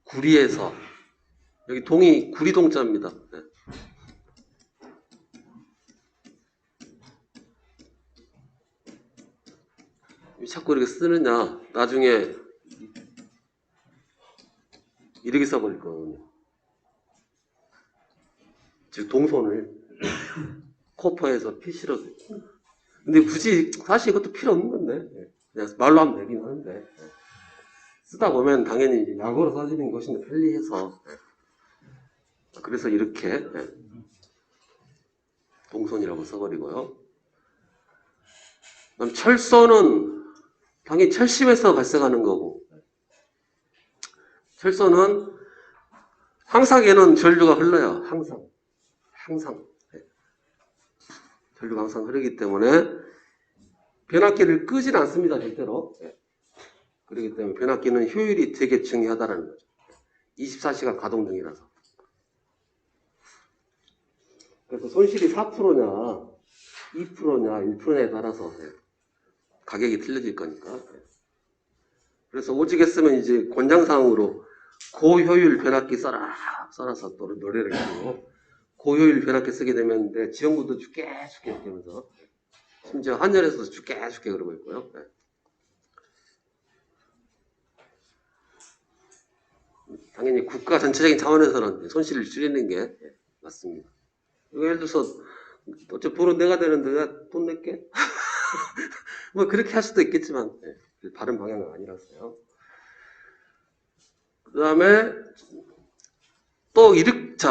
구리에서 여기 동이 구리동자입니다. 네. 자꾸 이렇게 쓰느냐 나중에 이렇게 써버릴 거거든요. 즉 동선을 코퍼에서 PC로. 근데 굳이 사실 이것도 필요 없는 건데 그냥 말로 하면 되긴 하는데 쓰다 보면 당연히 이제 약어로 써지는 것이 편리해서 그래서 이렇게 동선이라고 써버리고요. 그다음 철선은 당연히 철심에서 발생하는 거고, 철선은 항상에는 전류가 흘러요. 항상 전류가 항상 흐르기 때문에 변압기를 끄진 않습니다. 절대로. 그렇기 때문에 변압기는 효율이 되게 중요하다는 거죠. 24시간 가동 중이라서. 그래서 손실이 4%냐 2%냐 1%냐에 따라서 가격이 틀려질 거니까. 그래서 오지게 쓰면 이제 권장사항으로 고효율 변압기 써라서 또 노래를 하고, 고효율 변압기 쓰게 되면 지원구도 죽게 이렇게 하면서 심지어 한전에서도 죽게 그러고 있고요. 당연히 국가 전체적인 차원에서는 손실을 줄이는 게 맞습니다. 예를 들어서 어차피 돈은 내가 되는데 내가 돈 낼게 뭐 그렇게 할 수도 있겠지만 바른 방향은 아니라서요. 그 다음에 또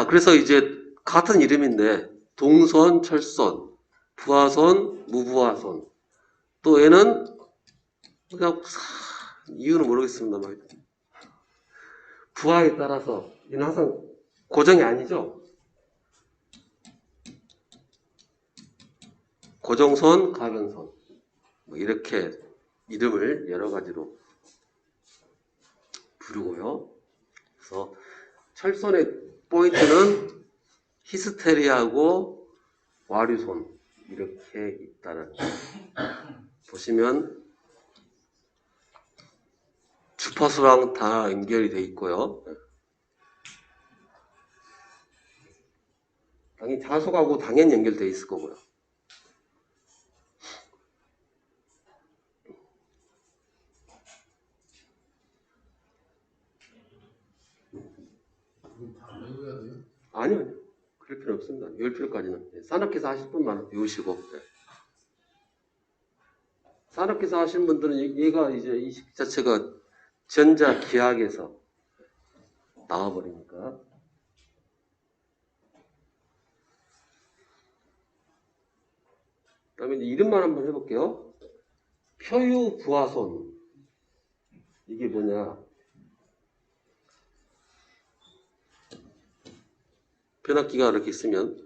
그래서 이제 같은 이름인데 동선, 철선, 부하선, 무부하선. 또 얘는 그냥 이유는 모르겠습니다만 부하에 따라서 얘는 항상 고정이 아니죠. 고정선, 가변선 뭐 이렇게 이름을 여러 가지로 부르고요. 그래서 철선의 포인트는 히스테리하고 와류선 이렇게 있다는 보시면 주파수랑 다 연결이 돼 있고요. 당연히 자석하고 당연히 연결돼 있을 거고요. 아니요. 그럴 필요 없습니다. 외울 필요까지는. 산업기사 하실 분만 외우시고. 산업기사 하시는 분들은 얘가 이제 이 식 자체가 전자기하학에서 나와버리니까. 그 다음에 이름만 한번 해볼게요. 표유부하선. 이게 뭐냐. 변압기가 이렇게 있으면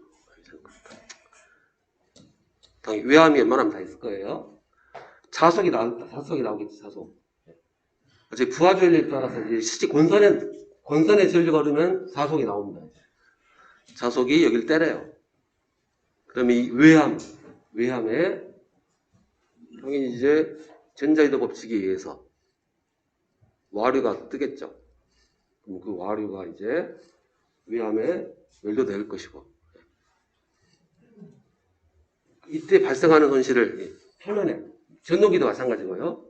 당연히 외함이 웬만하면 다 있을 거예요. 자석이 나오겠지, 자석. 어차피 부하 전류에 따라서 이제 실제 권선에 전류가 흐르면 자석이 나옵니다. 자석이 여기를 때려요. 그러면 이 외함에 당연히 이제 전자이도 법칙에 의해서 와류가 뜨겠죠. 그럼 그 와류가 이제 외함에 연료될 것이고, 이때 발생하는 손실을 표면에, 전동기도 마찬가지고요.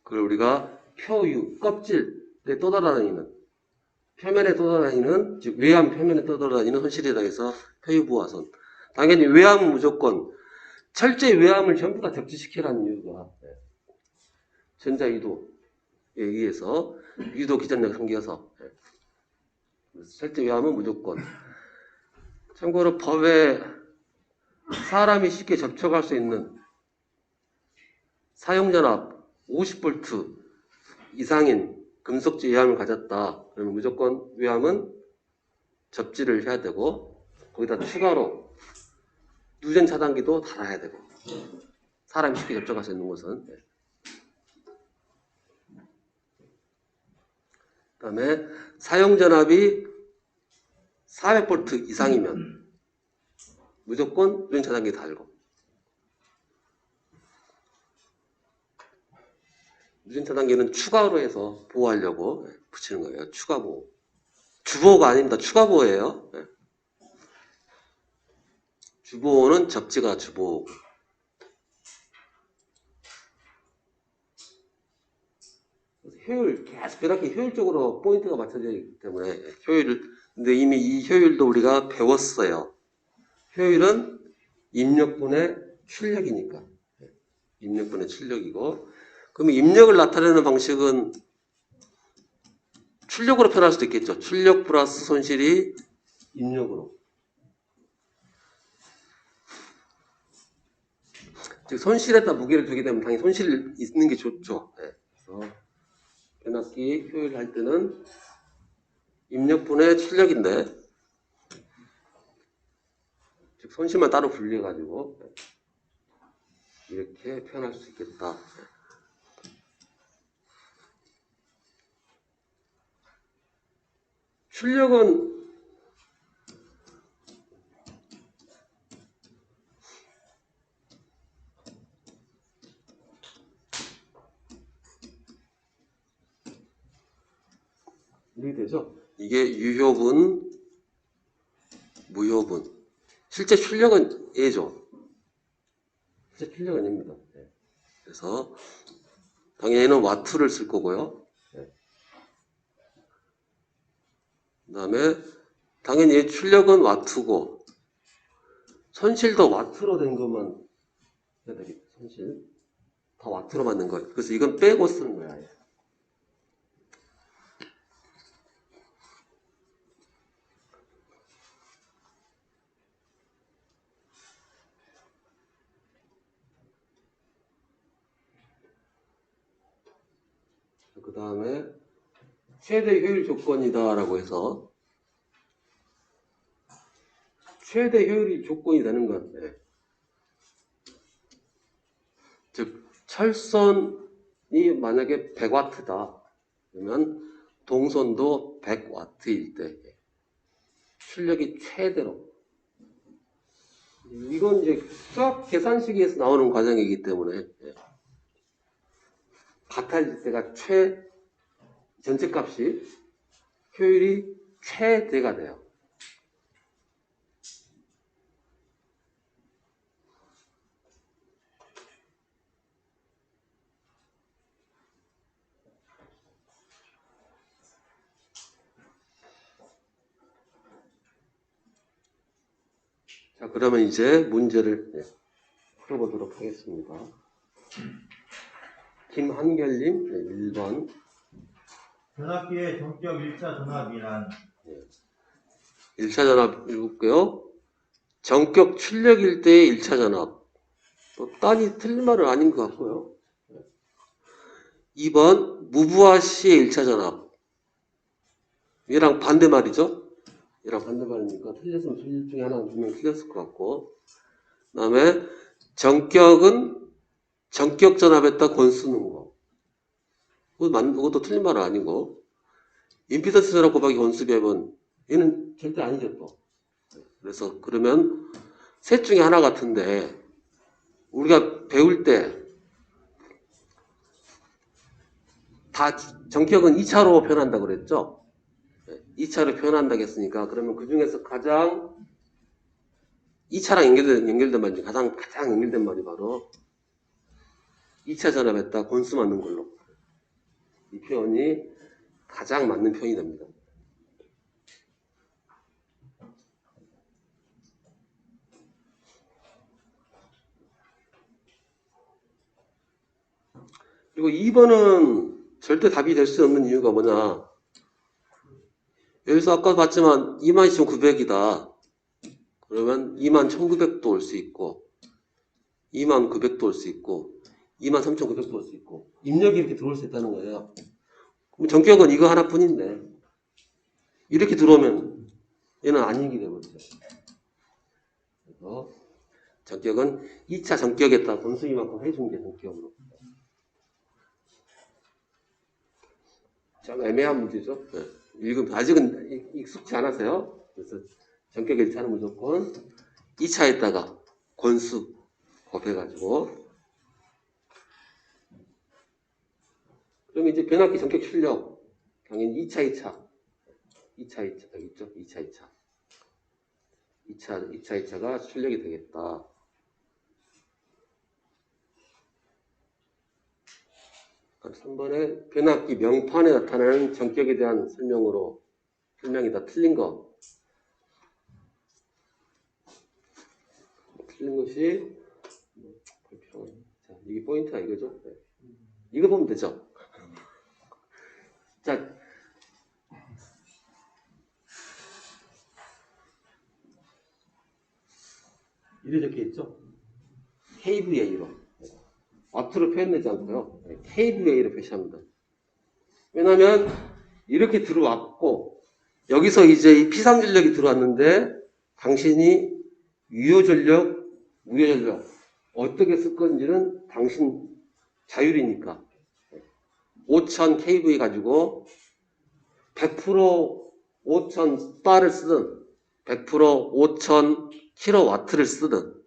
그걸 우리가 표유, 껍질에 떠돌아다니는, 표면에 떠돌아다니는, 즉 외함 표면에 떠돌아다니는 손실에 대해서 표유부하선. 당연히 외함은 무조건 철저히 외함을 전부 다 적지시키라는 이유가 전자유도에 의해서 유도 기전력 생겨서 철저 외함은 무조건. 참고로 법에 사람이 쉽게 접촉할 수 있는 사용전압 50V 이상인 금속지 외함을 가졌다. 그러면 무조건 외함은 접지를 해야 되고, 거기다 추가로 누전 차단기도 달아야 되고, 사람이 쉽게 접촉할 수 있는 곳은. 그 다음에 사용전압이 400V 이상이면 무조건 누전 차단기 달고, 누진 차단계는 추가로 해서 보호하려고 붙이는 거예요. 추가 보호. 주보호가 아닙니다. 추가 보호예요. 주보호는 접지가 주보호고. 효율, 계속 이렇게 효율적으로 포인트가 맞춰져 있기 때문에 근데 이미 이 효율도 우리가 배웠어요. 효율은 입력분의 출력이니까. 입력분의 출력이고. 그러면 입력을 나타내는 방식은 출력으로 표현할 수도 있겠죠. 출력 플러스 손실이 입력으로. 즉 손실에다 무게를 두게 되면 당연히 손실이 있는 게 좋죠. 그래서 변압기 효율 할 때는 입력분의 출력인데 즉 손실만 따로 분리해가지고 이렇게 표현할 수 있겠다. 출력은 이렇게 되죠. 이게 유효분, 무효분. 실제 출력은 A죠. 실제 출력은 A입니다. 그래서 당연히 얘는 와트를 쓸 거고요. 그 다음에 당연히 출력은 와트고 손실도 와트로 된 것만 해야 되겠죠. 손실 다 와트로 만든 거예요. 그래서 이건 빼고 쓰는 거야. 그 다음에 최대 효율 조건이다라고 해서 최대 효율이 조건이 되는 건데 즉 철선이 만약에 100W다 그러면 동선도 100W일 때 출력이 최대로 이건 이제 수학 계산식에서 나오는 과정이기 때문에 같아질 때가 전체 값이 효율이 최대가 돼요. 자, 그러면 이제 문제를 풀어보도록 하겠습니다. 김한결님 1번 전압기의 전격 1차 전압이란 1차 전압 읽을게요. 전격 출력일 때의 1차 전압. 딴이 틀린 말은 아닌 것 같고요. 2번 무부하 시의 1차 전압. 얘랑 반대말이죠. 얘랑 반대말이니까 틀렸으면 둘 중에 하나 두명 틀렸을 것 같고 그 다음에 전격은 전격 전압에다 권 쓰는 거. 그것도 틀린 말은 아니고 임피던스 전압 곱하기 권수 배분 얘는 절대 아니죠 또. 그래서 그러면 셋 중에 하나 같은데 우리가 배울 때 다 전격은 2차로 표현한다고 그랬죠? 2차로 표현한다고 했으니까 그러면 그 중에서 가장 2차랑 연결된 말이 가장 연결된 말이 바로 2차 전압에다 권수 맞는 걸로 이 표현이 가장 맞는 표현이 됩니다. 그리고 2번은 절대 답이 될 수 없는 이유가 뭐냐. 여기서 아까 봤지만 22,900이다. 그러면 21,900도 올 수 있고 29,900도 올 수 있고 23,900도 올 수 있고 입력이 이렇게 들어올 수 있다는 거예요. 그럼 전격은 이거 하나뿐인데 이렇게 들어오면 얘는 아니게 되거든요. 그래서 전격은 2차 전격에다 본수이만큼 해준 게 전격으로. 좀 애매한 문제죠. 읽으면 아직은 익숙치 않아서요. 그래서 전격 1차는 무조건 2차에다가 권수 곱해가지고 그럼 이제 변압기 전격 출력 당연히 2차 여기 있죠? 2차 출력이 되겠다. 그럼 3번에 변압기 명판에 나타나는 전격에 대한 설명이 다 틀린 거. 틀린 것이 자, 이게 포인트가 이거죠? 네. 이거 보면 되죠? 자, 이렇게 적혀 있죠? kVA로. 와트로 표현되지 않고요. kVA로 표시합니다. 왜냐하면 이렇게 들어왔고 여기서 이제 이 피상전력이 들어왔는데 당신이 유효전력, 무효전력 어떻게 쓸 건지는 당신 자율이니까 5000 kVA 가지고 100% 5000 바를 쓰든 100% 5000 킬로와트를 쓰든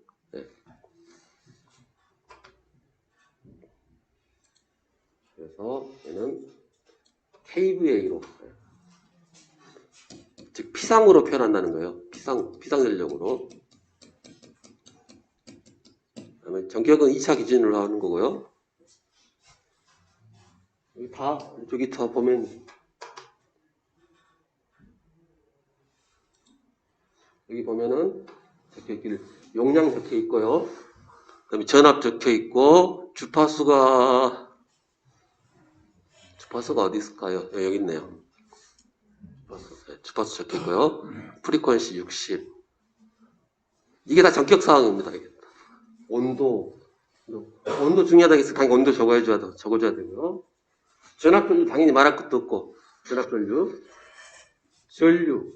그래서 얘는 kVA로 즉 피상으로 표현한다는 거예요. 피상전력으로. 그다음에 전격은 2차 기준으로 하는 거고요. 저기 다 보면 여기 보면은 용량 적혀 있고요. 그다음에 전압 적혀 있고 주파수가 어디 있을까요? 여기 있네요. 주파수 적혀 있고요. 프리퀀시 60. 이게 다 전격 사항입니다. 온도 중요하다 해서 당연히 온도 적어줘야 되고요. 전압전류 당연히 말할 것도 없고 전압전류, 전류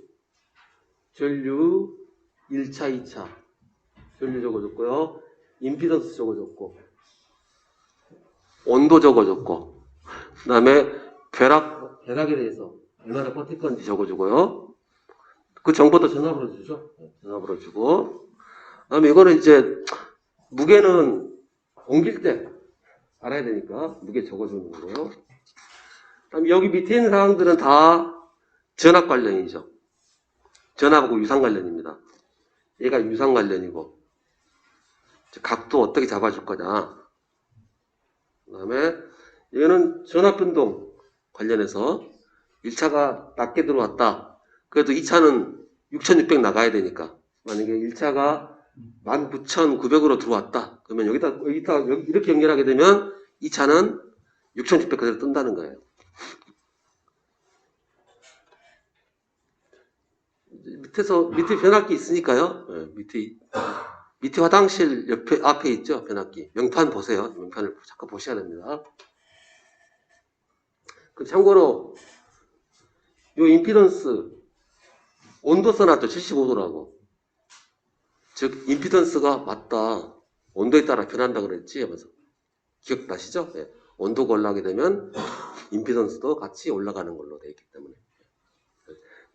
1차, 2차 전류 적어줬고요. 임피던스 적어줬고 온도 적어줬고 그 다음에 벼락에 대해서 얼마나 버틸 건지 적어주고요. 그 정보도 전압으로 주죠. 전압으로 주고 그 다음에 이거는 이제 무게는 옮길 때 알아야 되니까 무게 적어주는 거고요. 그다음에 여기 밑에 있는 사항들은 다 전압 관련이죠. 전압하고 유상 관련입니다. 얘가 유상 관련이고 각도 어떻게 잡아줄 거냐. 그 다음에 얘는 전압 변동 관련해서 1차가 낮게 들어왔다. 그래도 2차는 6600 나가야 되니까 만약에 1차가 19900으로 들어왔다. 그러면 여기다 이렇게 연결하게 되면 2차는 6600 그대로 뜬다는 거예요. 밑에 변압기 있으니까요. 밑에 화장실 앞에 있죠. 변압기. 명판 보세요. 명판을 잠깐 보셔야 됩니다. 참고로 요 임피던스 온도 써놨죠. 75도라고. 즉 임피던스가 맞다. 온도에 따라 변한다 그랬지. 하면서 기억나시죠? 네. 온도가 올라가게 되면 임피던스도 같이 올라가는 걸로 되어 있기 때문에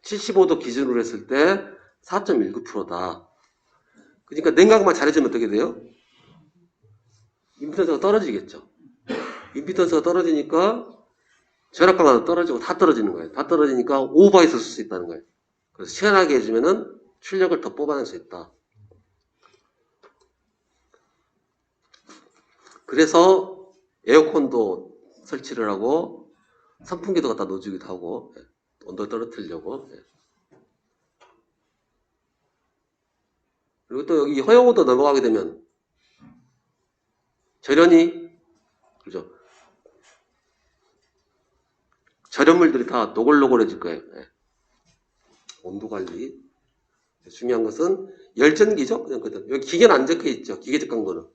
75도 기준으로 했을 때 4.19%다. 그러니까 냉각만 잘해주면 어떻게 돼요? 임피던스가 떨어지겠죠. 임피던스가 떨어지니까 전압 강화도 떨어지고 다 떨어지는 거예요. 다 떨어지니까 오버해서 쓸 수 있다는 거예요. 그래서 시원하게 해주면은 출력을 더 뽑아낼 수 있다. 그래서 에어컨도 설치를 하고 선풍기도 갖다 넣어주기도 하고 온도 떨어뜨리려고. 그리고 또 여기 허용호도 넘어가게 되면 절연이 그죠? 절연물들이 다 노골노골해질 거예요. 온도 관리. 중요한 것은 열전기죠. 그냥 여기 기계는 안 적혀 있죠. 기계적 강도는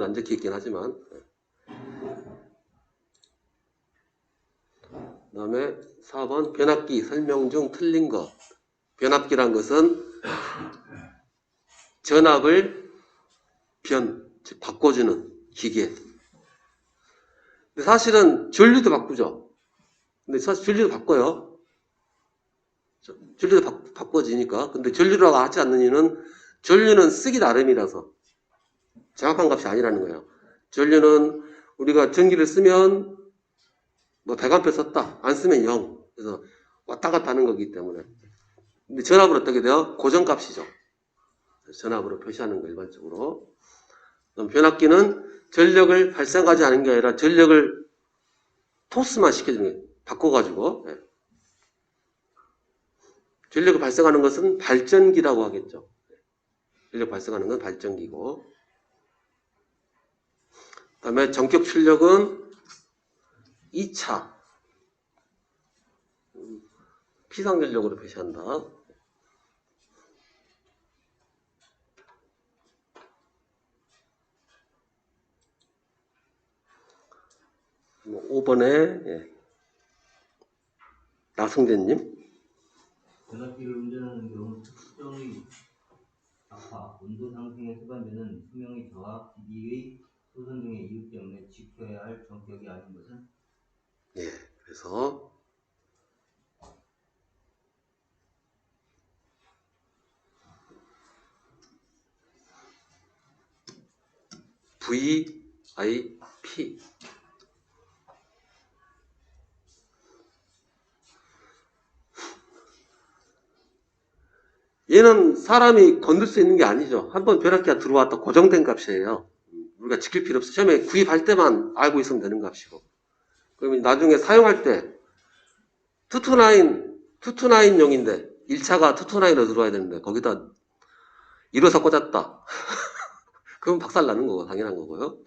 안 적혀 있긴 하지만. 그 다음에 4번 변압기 설명 중 틀린 것. 변압기란 것은 전압을 즉 바꿔주는 기계. 근데 사실은 전류도 바꾸죠. 근데 사실 전류도 바꿔요. 전류도 바꿔지니까. 근데 전류라고 하지 않는 이유는 전류는 쓰기 나름이라서 정확한 값이 아니라는 거예요. 전류는 우리가 전기를 쓰면 뭐 100A 썼다. 안 쓰면 0. 그래서 왔다 갔다 하는 거기 때문에. 근데 전압은 어떻게 돼요? 고정값이죠. 전압으로 표시하는 거 일반적으로. 그럼 변압기는 전력을 발생하지 않은 게 아니라 전력을 토스만 시켜주는 거예요. 바꿔가지고. 예. 전력을 발생하는 것은 발전기라고 하겠죠. 전력 발생하는 건 발전기고. 그 다음에 전격 출력은 2차. 피상전력으로 표시한다. 뭐 5번에 예. 나승재님. 변압기를 운전하는 경우 특정의 악화, 온도 상승에 수반되는 수명의 저하, 기기의 소선 등의 이유 때문에 지켜야 할 정격이 아닌 것은 예. 그래서 VIP. 얘는 사람이 건들 수 있는 게 아니죠. 한번 변압기가 들어왔다 고정된 값이에요. 우리가 지킬 필요 없어. 처음에 구입할 때만 알고 있으면 되는 값이고. 그러면 나중에 사용할 때 229용인데 1차가 229로 들어와야 되는데 거기다 1호사 꽂았다. 그럼 박살 나는 거고 당연한 거고요.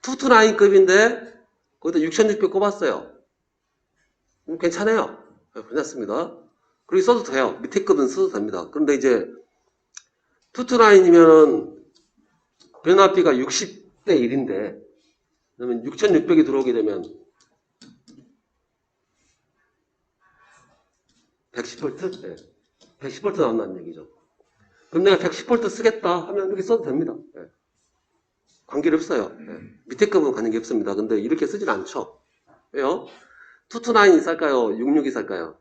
229급인데 거기다 6600 꼽았어요. 괜찮아요. 괜찮습니다. 그렇게 써도 돼요. 밑에 급은 써도 됩니다. 그런데 이제 229이면은 변압비가 60대 1인데 그러면 6600이 들어오게 되면 110V? 네. 110V 나온다는 얘기죠. 그럼 내가 110V 쓰겠다 하면 이렇게 써도 됩니다. 네. 관계가 없어요. 네. 밑에 급은 관계 없습니다. 근데 이렇게 쓰진 않죠. 왜요? 229이 쌀까요? 66이 쌀까요?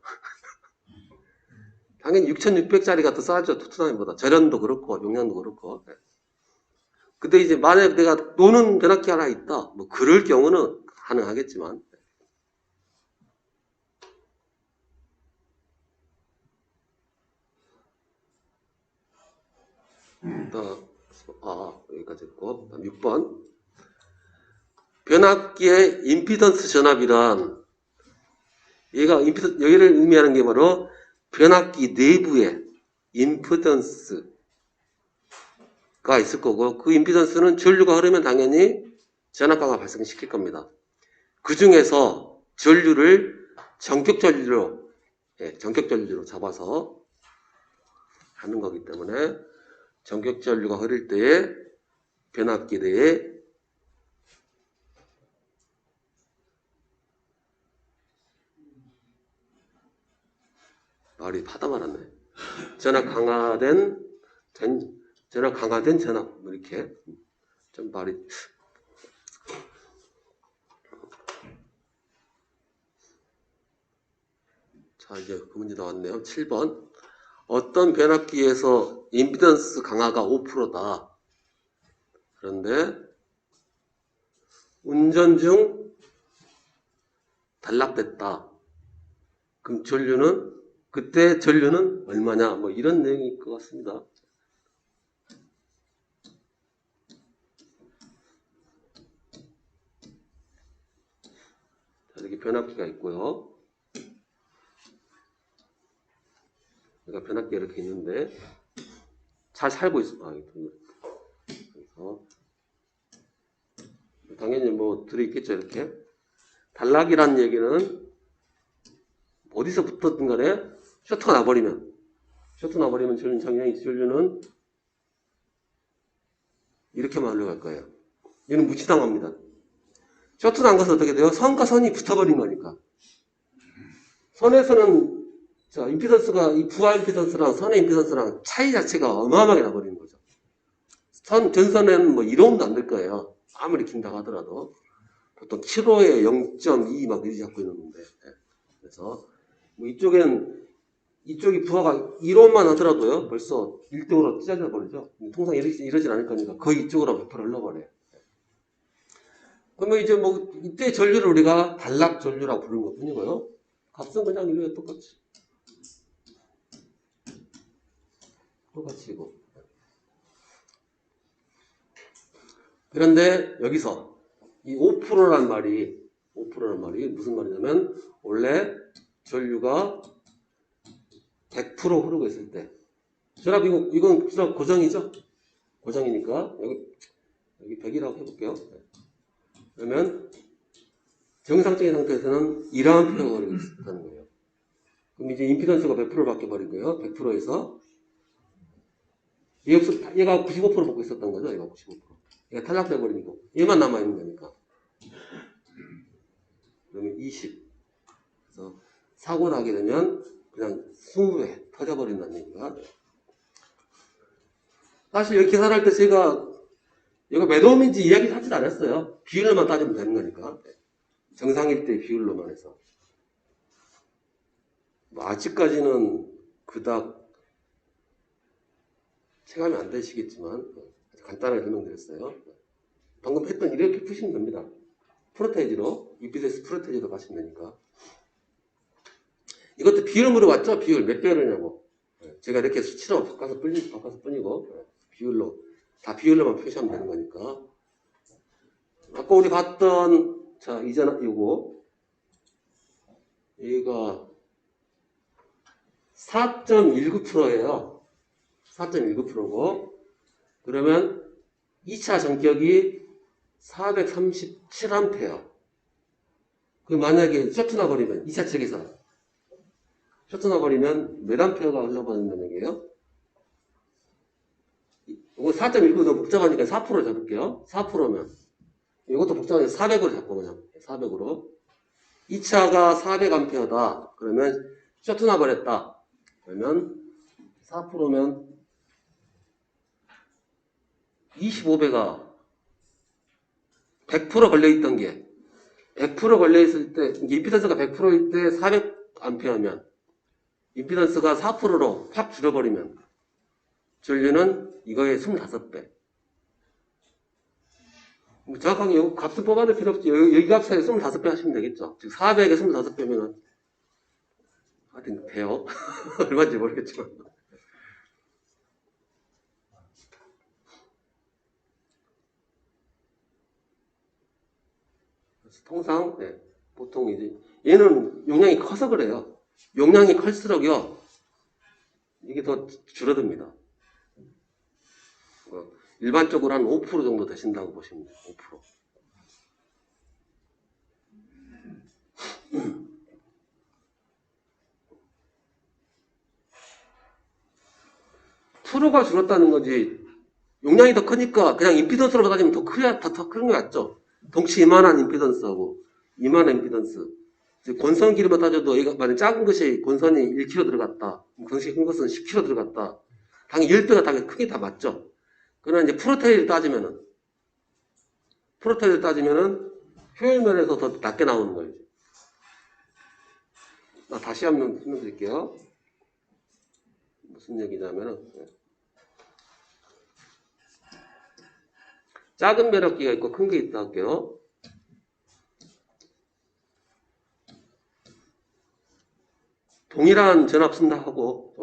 당연히 6600짜리가 더 싸죠. 229보다. 절연도 그렇고 용량도 그렇고. 네. 근데 이제 만약 내가 노는 변압기 하나 있다. 뭐 그럴 경우는 가능하겠지만 여기까지 했고 6번 변압기의 임피던스 전압이란 여기를 의미하는 게 바로 변압기 내부에 임피던스가 있을 거고 그 임피던스는 전류가 흐르면 당연히 전압가가 발생시킬 겁니다. 그 중에서 전류를 전격 전류로 잡아서 하는 거기 때문에 전격 전류가 흐를 때에 변압기 내에 말이 바다 말았네. 전압 강화된 전압 뭐 이렇게 좀 말이 자 이제 그 문제 나왔네요. 7번 어떤 변압기에서 임피던스 강화가 5%다. 그런데 운전 중 단락됐다. 그럼 그때 전류는 얼마냐? 뭐 이런 내용일 것 같습니다. 자, 이렇게 변압기가 있고요. 그러니까 변압기가 이렇게 있는데 잘 살고 있어. 그래서 당연히 뭐 들어있겠죠. 이렇게 단락이라는 얘기는 어디서 붙었든 간에 쇼트가 나버리면 전류는 이렇게만 흘러갈 거예요. 얘는 무치당합니다. 쇼트 난 것은 어떻게 돼요? 선과 선이 붙어버린 거니까. 선에서는 임피던스가 이 부하 임피던스랑 선의 임피던스랑 차이 자체가 어마어마하게 나버리는 거죠. 전선에는 뭐 1ohm도 안 될 거예요. 아무리 긴다고 하더라도 보통 7호에 0.2 막 이렇게 잡고 있는데 그래서 뭐 이쪽이 부하가 1ohm만 하더라도요 벌써 1등으로 찢어져 버리죠. 통상 이러진 않을 거니까 거의 이쪽으로 100% 흘러버려요. 그러면 이제 뭐 이때 전류를 우리가 단락 전류라고 부르는 것 뿐이고요. 값은 그냥 이거에 똑같이 이고. 그런데 여기서 이 5%란 말이 무슨 말이냐면 원래 전류가 100% 흐르고 있을 때, 전압 이건 전압 고정이죠? 고정이니까 여기 100이라고 해볼게요. 그러면 정상적인 상태에서는 1A가 흐르고 있다는 거예요. 그럼 이제 임피던스가 몇 프로 바뀌어 버리고요. 100%에서 얘가 95% 먹고 있었던 거죠. 얘가 95%. 얘가 탈락돼 버리고 얘만 남아 있는 거니까. 그러면 20. 그래서 사고 나게 되면 그냥 20회 터져버린다는 얘기가. 사실 이렇게 계산할 때 제가 이거 몇 옴인지 이야기 하진 않았어요. 비율로만 따지면 되는 거니까. 정상일 때 비율로만 해서. 뭐 아직까지는 그닥 체감이 안 되시겠지만 간단하게 설명드렸어요. 방금 했던 이렇게 푸시면 됩니다. 프로테이지로, EPS 프로테이지로 가시면 되니까. 이것도 비율 물어봤죠? 비율 몇 배율이냐고. 제가 이렇게 수치로 바꿔서 뿐이고 비율로 다 비율로만 표시하면 되는 거니까. 아까 우리 봤던 자 이전 요거 얘가 4.19%예요. 4.19%고 그러면 2차 전격이 437A. 그 만약에 셔트 나버리면 2차 측에서 셔트 나버리면 몇 암페어가 흘러버린다는 얘기예요? 이거 4.19 너무 복잡하니까 4% 잡을게요. 4%면 이것도 복잡하니까 400으로 잡고 그냥 400으로 2차가 400A다. 그러면 셔트 나버렸다. 그러면 4%면 25배가 100% 걸려있던 게 100% 걸려있을 때 임피던스가 100%일 때 400A면 임피던스가 4%로 팍 줄어버리면 전류는 이거의 25배. 정확하게 이 값을 뽑아낼 필요 없지. 여기 값에 25배 하시면 되겠죠. 즉 400에 25배면 하여튼 돼요. 얼마인지 모르겠지만. 그래서 통상 보통 이제 얘는 용량이 커서 그래요. 용량이 클수록요 이게 더 줄어듭니다. 일반적으로 한 5% 정도 되신다고 보시면 돼요. 5%. 프로가 줄었다는 거지. 용량이 더 크니까 그냥 임피던스로 따지면 더 큰 거 같죠? 덩치 이만한 임피던스하고 이만한 임피던스. 권선 길이만 따져도 얘가 만약 작은 것이 권선이 1kg 들어갔다. 권선이 큰 것은 10kg 들어갔다. 당연히 10배가 당연히 크게 다 맞죠. 그러나 이제 프로테일을 따지면은 효율 면에서 더 낮게 나오는 거예요. 다시 한번 설명드릴게요. 무슨 얘기냐면은 작은 매력기가 있고 큰 게 있다 할게요. 동일한 전압 쓴다 하고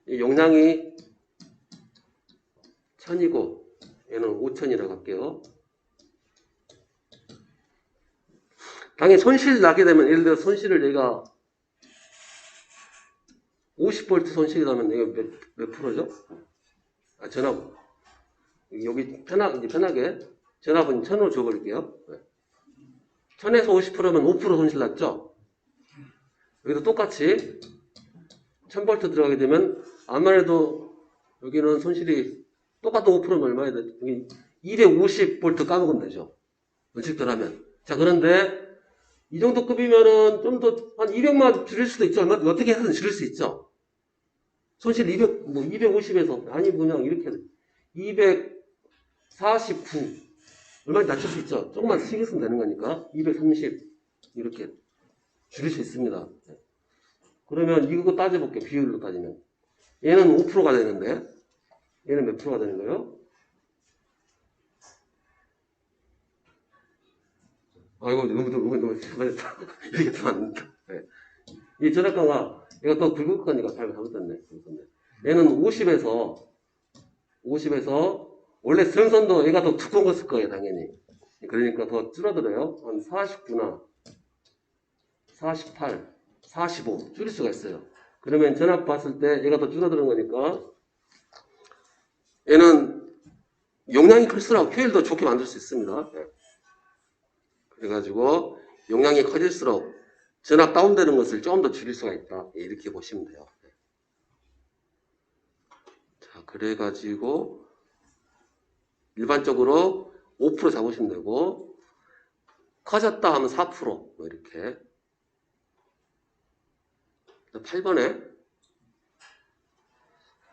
용량이 1000이고 얘는 5000이라고 할게요. 당연히 손실 나게 되면 예를 들어 손실을 얘가 50V 손실이라면 이거 몇 프로죠? 전압 여기 편하게 전압은 1000으로 줘버릴게요. 1000에서 50%면 5% 손실 났죠? 여기도 똑같이 1000V 들어가게 되면 아무래도 여기는 손실이 똑같은 5%면 얼마야 돼? 여기 250V 까먹으면 되죠. 원칙대로 하면. 자, 그런데 이 정도 급이면은 좀 더 한 200만 줄일 수도 있죠. 어떻게 해서든 줄일 수 있죠. 손실 250에서 아니 그냥 이렇게 249 얼마나 낮출 수 있죠. 조금만 신경 쓰면 되는 거니까 230 이렇게 줄일 수 있습니다. 그러면 이거 따져볼게요. 비율로 따지면 얘는 5%가 되는데 얘는 몇 프로가 되는 거예요? 아이고, 너무 잘못했다. 이렇게 되면 안 된다. 네. 이 전압가가, 얘가 더 굵을 거니까 잘못했네. 얘는 50에서, 원래 전선도 얘가 더 두꺼운 거 쓸 거예요, 당연히. 그러니까 더 줄어들어요. 한 49나 48, 45 줄일 수가 있어요. 그러면 전압 봤을 때 얘가 더 줄어드는 거니까 얘는 용량이 클수록 효율도 좋게 만들 수 있습니다. 네. 그래가지고 용량이 커질수록 전압 다운되는 것을 조금 더 줄일 수가 있다. 이렇게 보시면 돼요. 네. 자, 그래가지고 일반적으로 5% 잡으시면 되고 커졌다 하면 4% 뭐 이렇게. 8번에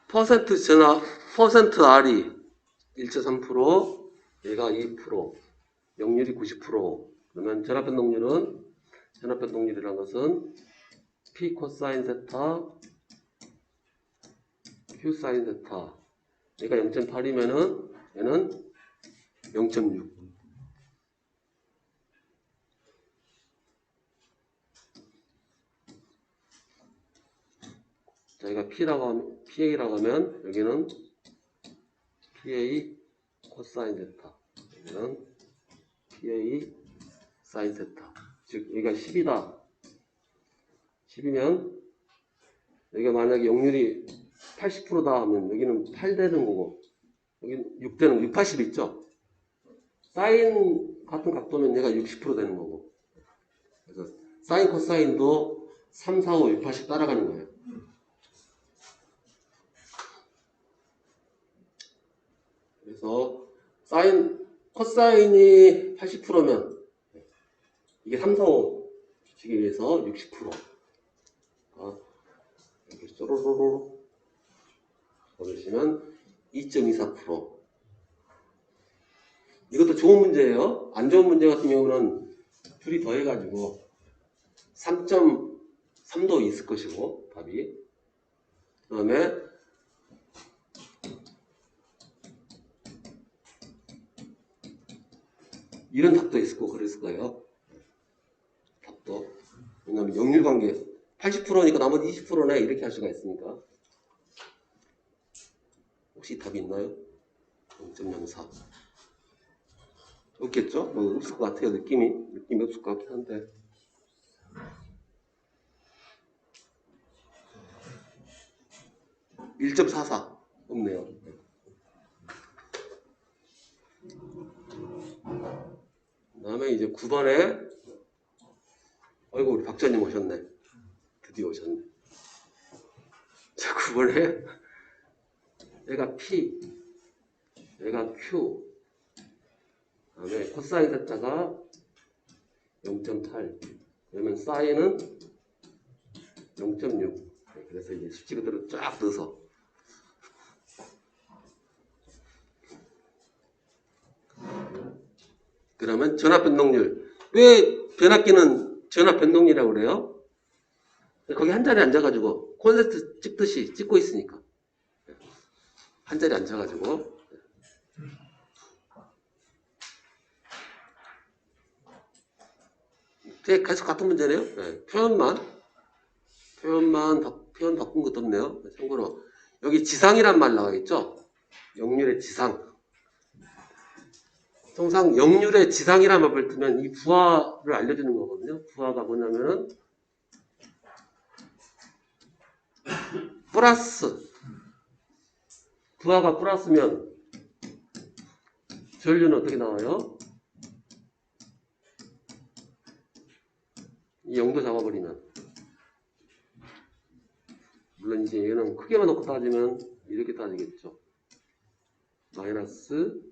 퍼센트 전압, 퍼센트 R이 1.3%, 얘가 2%, 역률이 90%. 그러면 전압 변동률이라는 것은 P 코사인 세타, Q 사인 세타. 얘가 0.8이면은 얘는 0.6. 저희가 PA라고 하면 여기는 PA 코사인 세타, 여기는 PA 사인 세타. 즉 여기가 10이다. 10이면 여기가 만약에 역률이 80%다 하면 여기는 8 되는 거고 여기는 6 되는 거, 6, 80 있죠? 사인 같은 각도면 얘가 60% 되는 거고. 그래서 사인 코사인도 3, 4, 5, 6, 80 따라가는 거예요. 그래서 코사인이 80%면 이게 3, 4, 5 주기 위해서 60%. 이렇게 쪼로로로 보시면 2.24%. 이것도 좋은 문제예요. 안 좋은 문제 같은 경우는 둘이 더해가지고 3.3도 있을 것이고 답이. 그 다음에 이런 답도 있을 거고 그랬을 거예요. 답도. 왜냐면 역률 관계 80%니까 나머지 20%네 이렇게 할 수가 있으니까. 혹시 답이 있나요? 0.04. 없겠죠? 뭐 없을 것 같아요. 느낌이 없을 것 같긴 한데. (1.44) 없네요. 그 다음에 이제 9번에 아이고 우리 박자님 오셨네. 드디어 오셨네. 자, 9번에 얘가 P, 얘가 Q, 그 다음에 코사인 세타가 0.8, 그러면 사인은 0.6. 그래서 이제 수치 그대로 쫙 넣어서 그러면 전압 변동률. 왜 변압기는 전압 변동률이라고 그래요? 거기 한 자리에 앉아가지고 콘서트 찍듯이 찍고 있으니까 한 자리에 앉아가지고 계속 같은 문제네요. 네. 표현 바꾼 것도 없네요. 참고로 여기 지상이란 말 나와 있죠. 역률의 지상. 통상 역률의 지상이란 말을 뜨면 이 부하를 알려주는 거거든요. 부하가 뭐냐면은 플러스. 부하가 플러스면 전류는 어떻게 나와요? 이 0도 잡아버리면. 물론 이제 얘는 크게만 놓고 따지면 이렇게 따지겠죠. 마이너스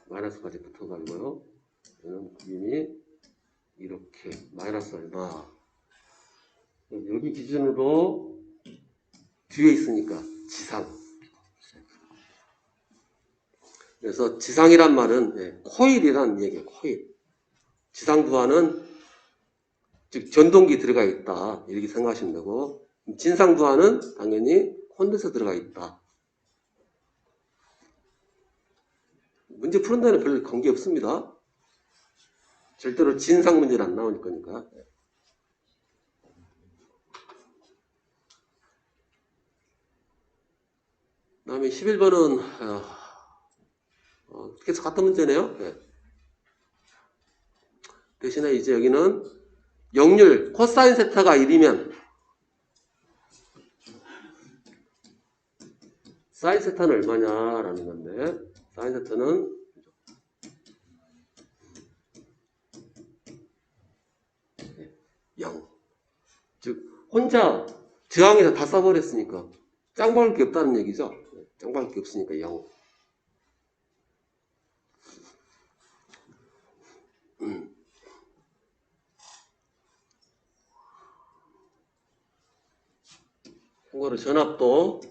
마이너스까지 붙어가지고요. 얘는 그림이 이렇게 마이너스 얼마. 여기 기준으로 뒤에 있으니까 지상. 그래서 지상이란 말은 코일이라는 얘기예요. 코일. 지상 부하는 즉 전동기 들어가 있다 이렇게 생각하시면 되고 진상 부하는 당연히 콘덴서 들어가 있다 문제 푸는 데는 별 관계 없습니다. 절대로 진상 문제는 안 나올 거니까. 그 다음에 11번은 계속 같은 문제네요. 네. 대신에 이제 여기는 역률 코사인 세타가 1이면 사인 세타는 얼마냐라는 건데, 사인 세타는 0. 즉 혼자 저항해서 다 써버렸으니까 짱 박을 게 없다는 얘기죠. 짱 박을 게 없으니까 0. 참고로 전압도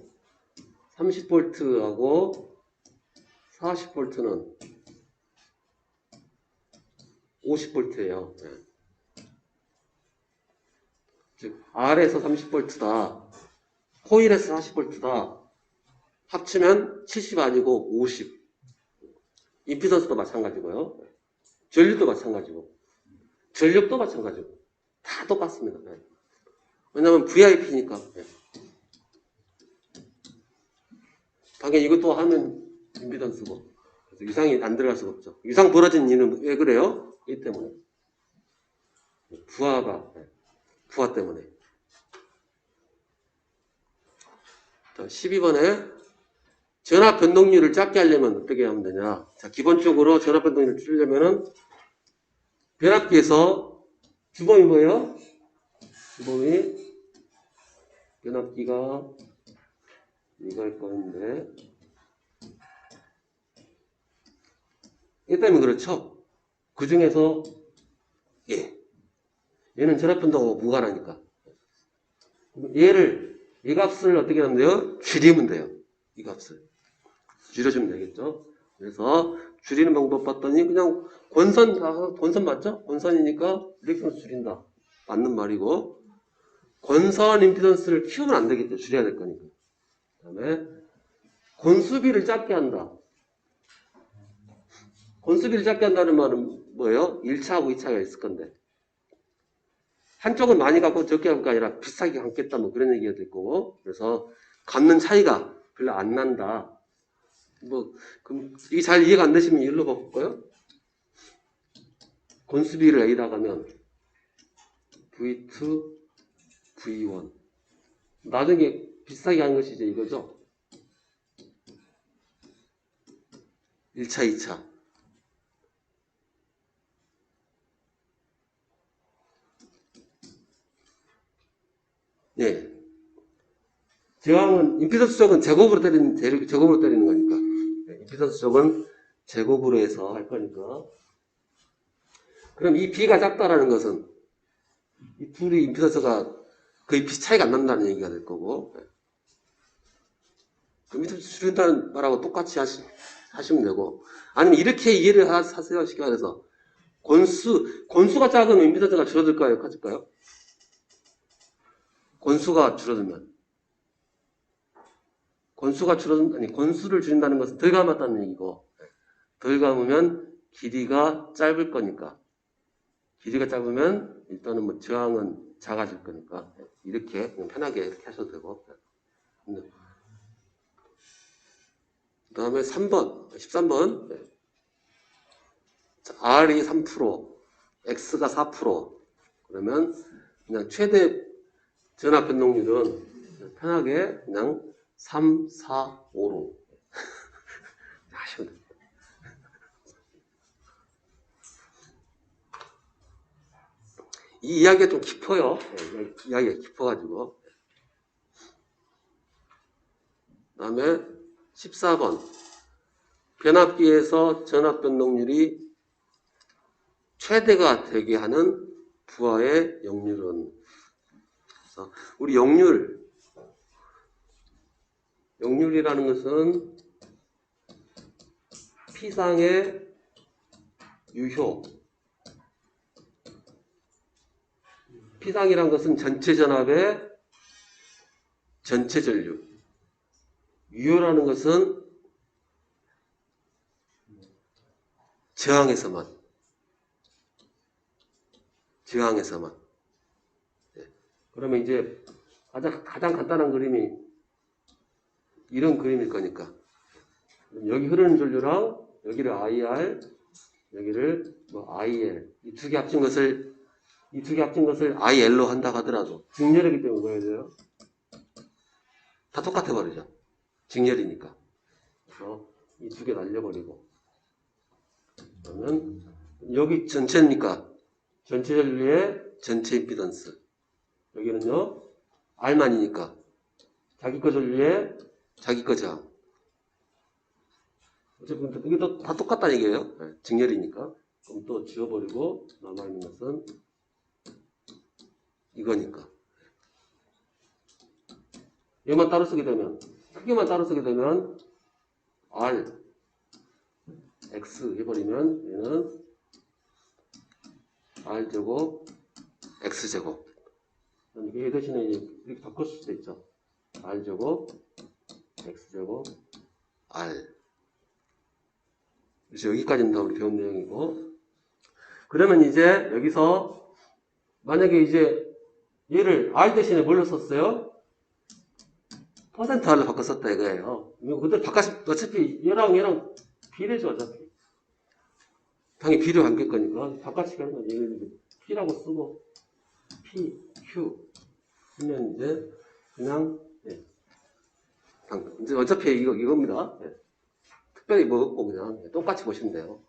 30V하고 40V는 50V예요. 즉 R에서 30V다, 코일에서 40V다 합치면 70 아니고 50. 임피던스도 마찬가지고요. 전류도 마찬가지고 전력도 마찬가지고 다 똑같습니다. 왜냐하면 VIP니까. 당연히 이것도 하면 임피던스고, 그래서 유상이 안 들어갈 수가 없죠. 유상 벌어진 이유는 왜 그래요? 이 때문에. 부하 때문에. 자, 12번에 전압 변동률을 작게 하려면 어떻게 하면 되냐. 자, 기본적으로 전압 변동률을 줄이려면은 변압기에서 주범이 뭐예요? 주범이 변압기가 이걸 거는데, 얘 때문에 그렇죠. 그 중에서 얘는 전압 변동하고 무관하니까 이 값을 어떻게 하면 돼요? 줄이면 돼요. 이 값을 줄여주면 되겠죠. 그래서 줄이는 방법 봤더니 그냥 권선 맞죠? 권선이니까 리액션을 줄인다, 맞는 말이고, 권선 임피던스를 키우면 안 되겠죠. 줄여야 될 거니까. 그 다음에 권수비를 작게 한다. 권수비를 작게 한다는 말은 뭐예요? 1차하고 2차가 있을 건데, 한쪽은 많이 갖고 적게 갖고 아니라 비싸게 갖겠다, 뭐 그런 얘기가 될 거고, 그래서 갖는 차이가 별로 안 난다. 그럼 이게 잘 이해가 안 되시면 일로 바꿀까요? 권수비를 A다 가면 V2, V1. 나중에 비싸게 하는 것이 이제 이거죠. 1차, 2차. 예. 저항은 임피던스 쪽은 제곱으로 때리는 거니까. 임피던스 쪽은 제곱으로 해서 할 거니까. 그럼 이 B가 작다라는 것은 이 둘이 임피던스가 거의 비 차이가 안 난다는 얘기가 될 거고. 그 임피던스 줄인다는 말하고 똑같이 하시면 되고. 아니면 이렇게 이해를 하세요. 쉽게 말해서. 권수가 작으면 임피던스가 줄어들까요? 커질까요? 권수가 줄어들면. 권수를 줄인다는 것은 덜 감았다는 얘기고, 덜 감으면 길이가 짧을 거니까. 길이가 짧으면 일단은 뭐 저항은 작아질 거니까, 이렇게 그냥 편하게 이렇게 하셔도 되고. 그 다음에 13번. R이 3%, X가 4%. 그러면 그냥 최대 전압 변동률은 편하게 그냥 3, 4, 5로 하시면 됩니다. 이 이야기가 좀 깊어요. 이야기가 깊어가지고. 그 다음에 14번. 변압기에서 전압 변동률이 최대가 되게 하는 부하의 역률은. 그래서 우리 역률이라는 것은 P상의 유효. P상이란 것은 전체 전압의 전체 전류. 유효라는 것은 저항에서만. 예. 그러면 이제 가장 간단한 그림이 이런 그림일 거니까. 여기 흐르는 전류랑 여기를 IR, 여기를 뭐 IL. 이 두 개 합친 것을 IL로 한다고 하더라도 직렬이기 때문에 뭐해야 돼요? 다 똑같아 버리죠. 직렬이니까. 그래서 이 두 개 날려버리고. 그러면 여기 전체입니까? 전체 전류의 전체 임피던스. 여기는요, R만이니까. 자기 거 전류의 자기 거 저항. 어쨌든 이게 또 다 똑같다는 얘기예요. 네, 직렬이니까. 그럼 또 지워버리고 남아있는 것은 이거니까. 얘만 따로 쓰게 되면, 크기만 따로 쓰게 되면 R, X 해버리면 얘는 R제곱, X제곱. 얘 대신에 이제 이렇게 바꿀 수도 있죠. R제곱, X제곱, R. 그래서 여기까지는 다 우리 배운 내용이고. 그러면 이제 여기서 만약에 이제 얘를 R 대신에 뭘로 썼어요? 퍼센트 R로 바꿔 썼다 이거예요. 그대로 어차피 얘랑 비례죠, 어차피. 당연히 비례 관계일 거니까. 바깥이 하는 건 얘를 P라고 쓰고, P, Q. 하면 이제 그냥, 예. 이제 어차피 이겁니다. 예. 특별히 뭐 없고 그냥 똑같이 보시면 돼요.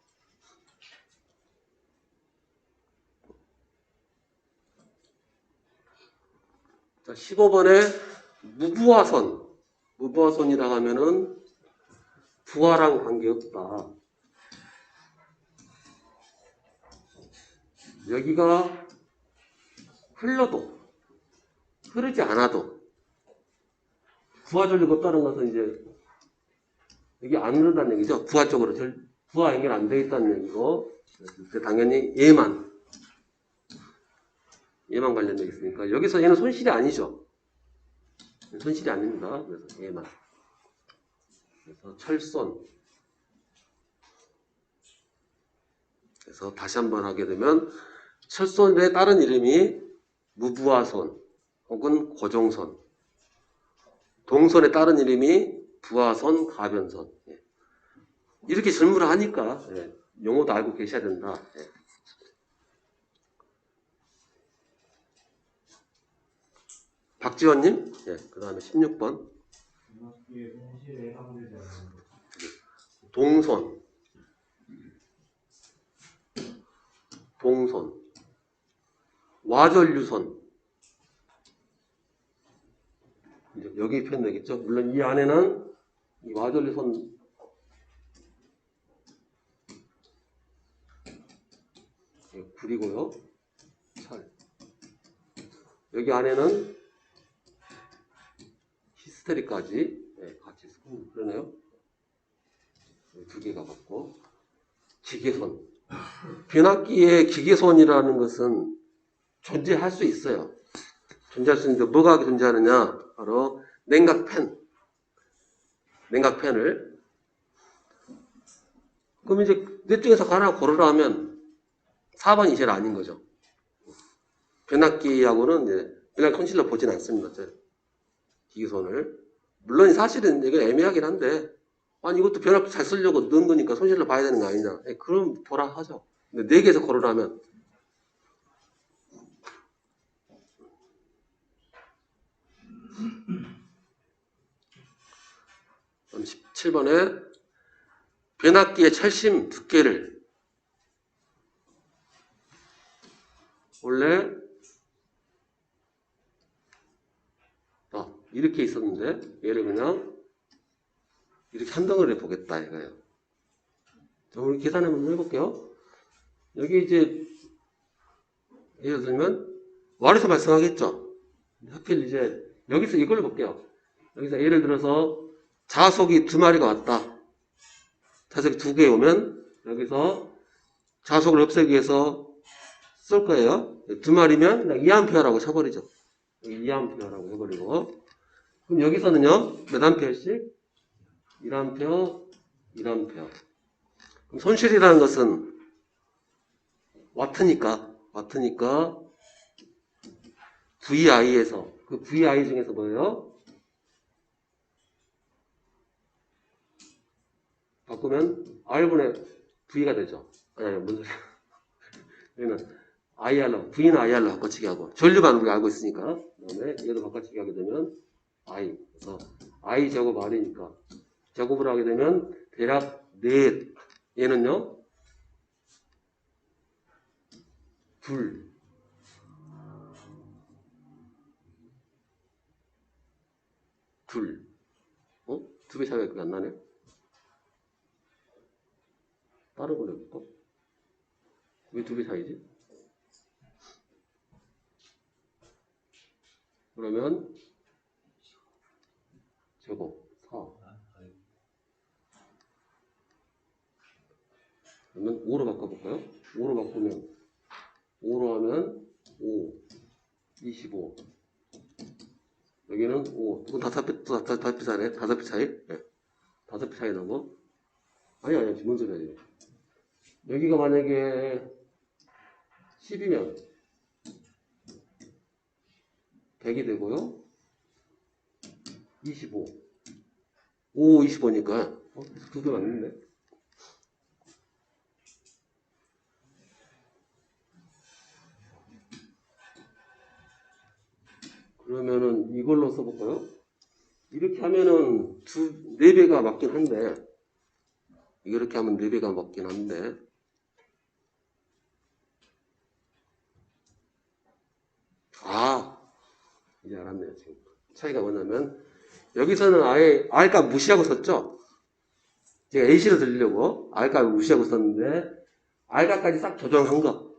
자, 15번에 무부하선. 무부하선이라고 하면은 부하랑 관계없다. 여기가 흘러도, 흐르지 않아도, 부하 전류가 없다는 것은 이제 여기 안 흐른다는 얘기죠. 부하 쪽으로 부하 연결 안 되어 있다는 얘기고, 당연히 얘만 관련되어 있으니까 여기서 얘는 손실이 아니죠. 손실이 아닙니다. 그래서 얘만. 그래서 철손. 그래서 다시 한번 하게 되면 철손의 다른 이름이 무부하손 혹은 고정손. 동손의 다른 이름이 부하손, 가변손. 예. 이렇게 질문을 하니까 예. 용어도 알고 계셔야 된다. 예. 박지원님, 예. 그 다음에 16번. 동손. 와전류손. 이제 여기 표현되겠죠. 물론 이 안에는 이 와전류손 불이고요. 철. 여기 안에는 히스테리까지 같이 쓰고 그러네요. 두 개가 같고 기계손. 변압기의 기계손이라는 것은 존재할 수 있어요. 존재할 수 있는데 뭐가 존재하느냐? 바로 냉각팬을 그럼 이제 넷 중에서 하나 고르라 하면 4번이 제일 아닌 거죠. 변압기하고는 이제 그냥 컨실러 보진 않습니다. 기계손을. 물론 사실은 이게 애매하긴 한데 아니 이것도 변압기 잘 쓰려고 넣은 거니까 손실러 봐야 되는 거 아니냐. 그럼 보라 하죠. 근데 4개에서 고르라면 17번에 변압기의 철심 두께를 원래 이렇게 있었는데 얘를 그냥 이렇게 한 덩어리를 보겠다 이거예요. 자, 우리 계산 한번 해볼게요. 여기 이제 예를 들면 와르에서 발생하겠죠. 하필 이제 여기서 이걸 볼게요. 여기서 예를 들어서 자석이 2마리가 왔다. 자석이 2개 오면 여기서 자석을 없애기 위해서 쓸 거예요. 2마리면 그냥 2A라고 쳐버리죠. 여기 2A라고 해버리고 그럼 여기서는요 몇 암페어씩? 1A, 1A. 그럼 손실이라는 것은 와트니까 VI에서 그 VI 중에서 뭐예요? 바꾸면 R분의 V가 되죠. 아니, 뭔 소리야. 여기는 IR로, V는 IR로 바꿔치기 하고, 전류만 우리가 알고 있으니까. 그 다음에 얘도 바꿔치기 하게 되면 I. 그래서 I 제곱 R이니까. 제곱을 하게 되면 대략 넷. 얘는요? 둘. 두 배 차이가 안 나네? 다른 걸로 해볼까? 왜 두 배 차이지? 그러면 제곱 4. 그러면 5로 바꿔볼까요? 5로 바꾸면 5로 하면 5, 25. 여기는 5. 이건 다섯 배 차이네. 다섯 배 차이? 네. 다섯 배 차이 나고. 아니, 뭔 소리야, 지금. 여기가 만약에 10이면 100이 되고요. 25. 5, 25니까. 두 배 맞는데? 그러면은 이걸로 써볼까요? 이렇게 하면은 4배가 맞긴 한데, 이렇게 하면 4배가 맞긴 한데, 이제 알았네요, 지금. 차이가 뭐냐면, 여기서는 아예 R값 무시하고 썼죠? 제가 AC로 들리려고 R값 무시하고 썼는데, R값까지 싹 조정한 거.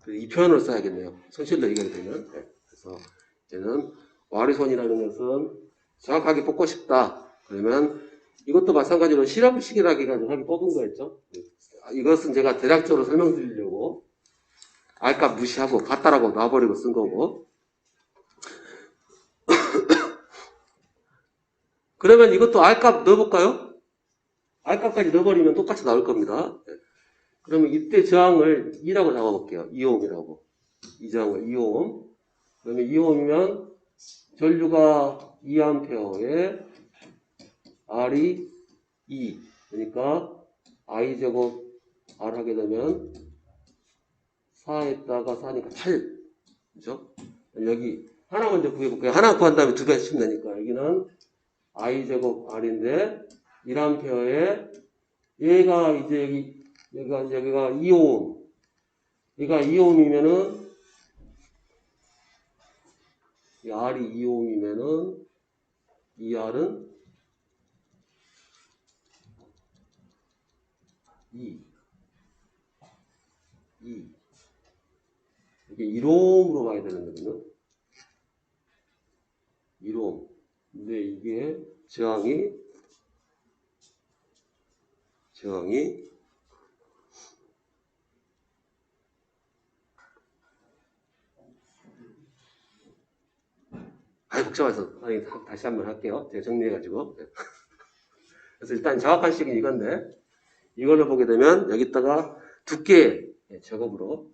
이 표현을 써야겠네요. 손실로 얘기가 되면. 네. 그래서, 이제는 와리손이라는 것은 정확하게 뽑고 싶다. 그러면 이것도 마찬가지로 실험식이라고 해가지고 하기 뽑은 거였죠. 이것은 제가 대략적으로 설명드리려고 R값 무시하고 같다라고 놔버리고 쓴 거고. 그러면 이것도 R값 넣어볼까요? R값까지 넣어버리면 똑같이 나올 겁니다. 그러면 이때 저항을 2라고 잡아볼게요. 2옴이라고. 이 저항을 2옴. 그러면 2옴이면 전류가 2A에 R이 2. 그러니까 I제곱 R 하게 되면 4에다가 4니까 8. 그죠? 여기 하나 먼저 구해볼게요. 하나 구한 다음에 두 배 치면 되니까. 여기는 I제곱 R인데 1A에 얘가 이제 여기가 2옴. 얘가 2옴이면은 이 R이 2옴이면은 이 R은 2. 이게 1옴으로 가야 되는 거거든요. 1옴. 근데 이게 저항이 복잡해서 다시 한번 할게요. 제가 정리해가지고. 그래서 일단 정확한 식은 이건데, 이걸로 보게 되면 여기다가 두께 제곱으로,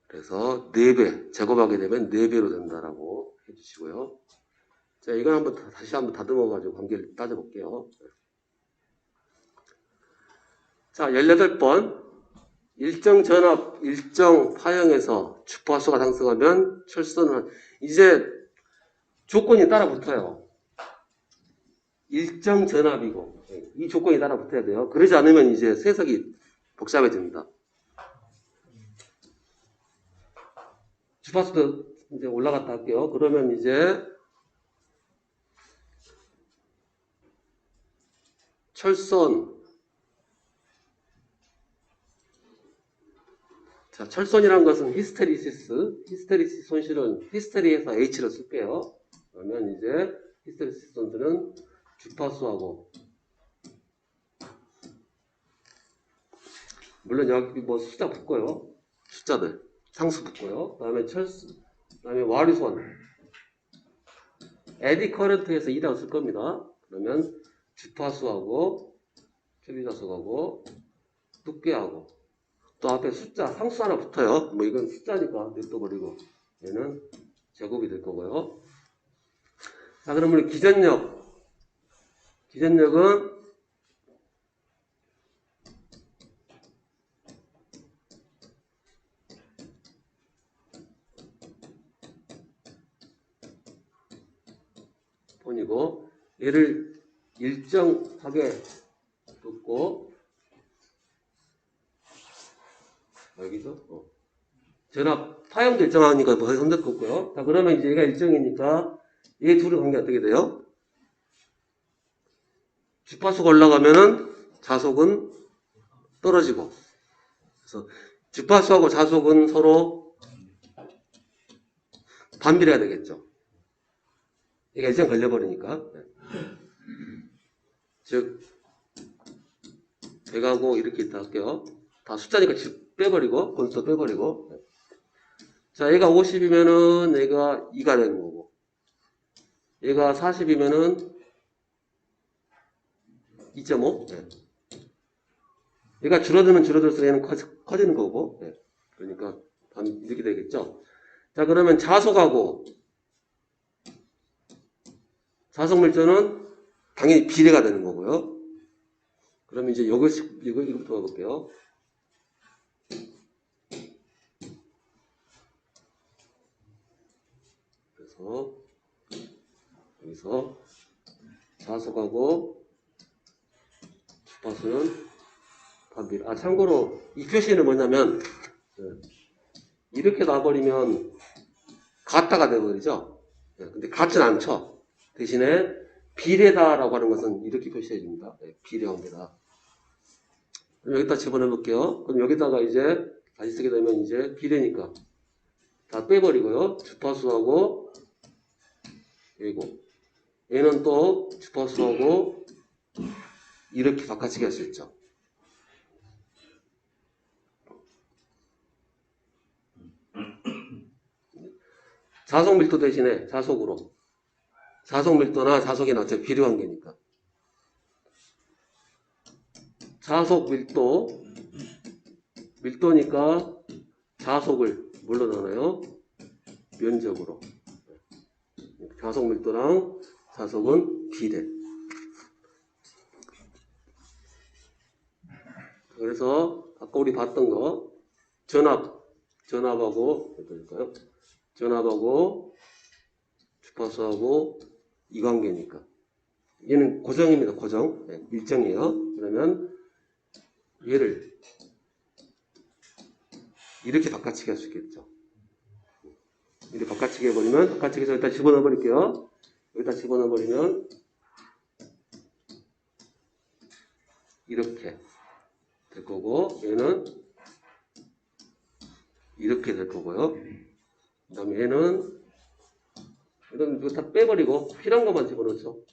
그래서 4배 제곱하게 되면 4배로 된다라고 해주시고요. 자, 이건 다시 한번 다듬어가지고 관계를 따져볼게요. 자, 18번. 일정 전압, 일정 파형에서 주파수가 상승하면 철선은, 이제 조건이 따라 붙어요. 일정 전압이고, 이 조건이 따라 붙어야 돼요. 그러지 않으면 이제 세석이 복잡해집니다. 주파수도 이제 올라갔다 할게요. 그러면 이제 철선. 자, 철선이라는 것은 히스테리시스 손실은 히스테리에서 H로 쓸게요. 그러면 이제 히스테리시스 손실은 주파수하고, 물론 여기 뭐 숫자 붙고요. 숫자들 상수 붙고요. 그다음에 와류선 에디 커런트에서 2라고 쓸 겁니다. 그러면 주파수하고 체비자석하고 두께하고 또 앞에 숫자 상수 하나 붙어요. 뭐 이건 숫자니까 냅둬버리고 얘는 제곱이 될 거고요. 자, 그러면 기전력은 폰이고 얘를 일정하게 뒀고 여기죠. 전압 파형도 일정하니까 뭐 손댔고요. 자, 그러면 이제 얘가 일정이니까 얘 둘의 관계 어떻게 돼요? 주파수가 올라가면은 자속은 떨어지고, 그래서 주파수하고 자속은 서로 반비례가 되겠죠. 얘가 일정 걸려버리니까. 즉 100하고 이렇게 있다 할게요. 다 숫자니까 빼버리고 건수 빼버리고. 자, 얘가 50이면은 얘가 2가 되는 거고, 얘가 40이면은 2.5. 얘가 줄어들면 줄어들수록 얘는 커지는 거고. 그러니까 이렇게 되겠죠. 자, 그러면 자속하고 자속밀도는 당연히 비례가 되는 거고요. 그러면 이제 이거부터 가볼게요. 그래서 여기서 자속하고 주파수는 반비례. 아, 참고로 이 표시는 뭐냐면 이렇게 놔버리면 같다가 돼버리죠. 근데 같진 않죠. 대신에 비례다라고 하는 것은 이렇게 표시해 줍니다. 비례관계다. 그럼 여기다 집어넣어 볼게요. 그럼 여기다가 이제 다시 쓰게 되면 이제 비례니까 다 빼버리고요. 주파수하고 얘고 얘는 또 주파수하고 이렇게 바꿔치기 할 수 있죠. 자속 밀도 대신에 자속으로. 자속 밀도나 자속이나 어차피 비례관계니까. 자속 밀도니까 자속을 뭘로 나눠요? 면적으로. 자속 밀도랑 자속은 비례. 그래서 아까 우리 봤던 거 전압하고 어떨까요? 전압하고 주파수하고 이 관계니까 얘는 고정입니다. 고정. 일정이에요. 그러면 얘를 이렇게 바꿔치기 할 수 있겠죠. 이렇게 바꿔치기 해버리면 바꿔치기해서 여기다 집어넣어 버릴게요. 여기다 집어넣어 버리면 이렇게 될 거고 얘는 이렇게 될 거고요. 그 다음에 얘는 이거 다 빼버리고 필요한 것만 집어넣죠.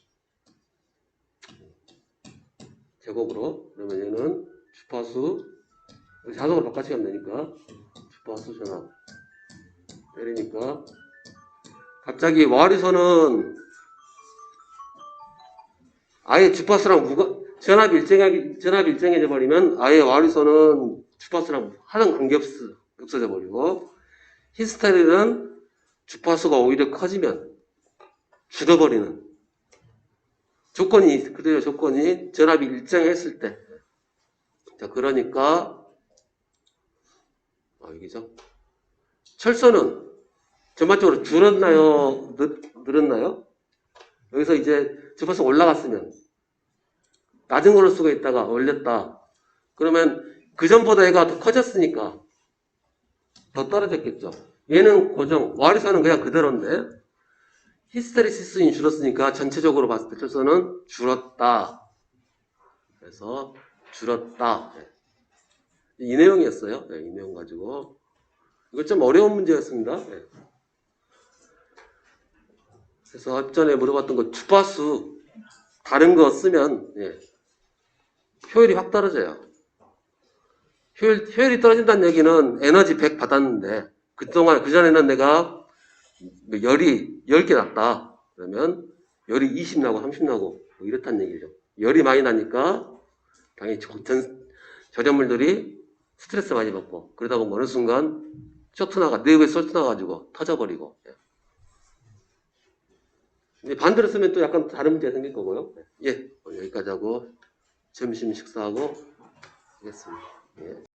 제곱으로. 그러면 얘는 주파수 자석으로 바꿔치기 하면 되니까 주파수 전압 때리니까 갑자기 와리선은 아예 주파수랑 전압이 일정해져 버리면 아예 와리선은 주파수랑 하등 관계 없어져 버리고 히스테리는 주파수가 오히려 커지면 줄어버리는 조건이 그래요. 조건이 전압이 일정했을 때. 자, 그러니까 여기죠. 철소는 전반적으로 줄었나요? 늘었나요? 여기서 이제 주파수가 올라갔으면 낮은 걸로 쓰고 있다가 올렸다. 그러면 그 전보다 얘가 더 커졌으니까 더 떨어졌겠죠. 얘는 고정, 와리선은 그냥 그대로인데 히스테리시스는 줄었으니까 전체적으로 봤을 때 철소는 줄었다. 그래서 줄었다. 이 내용이었어요. 이 내용 가지고 이거 좀 어려운 문제였습니다. 그래서 앞전에 물어봤던 거 주파수 다른 거 쓰면 효율이 확 떨어져요. 효율이 떨어진다는 얘기는 에너지 100 받았는데 그동안 그전에는 내가 열이 10개 났다. 그러면 열이 20 나고 30 나고 뭐 이렇다는 얘기죠. 열이 많이 나니까 당연히 저작물들이 스트레스 많이 받고 그러다 보면 어느 순간 내부에 쏠트 나가지고 터져버리고. 근데 반대로 쓰면 또 약간 다른 문제가 생길 거고요. 예, 오늘 여기까지 하고 점심 식사하고 하겠습니다. 예.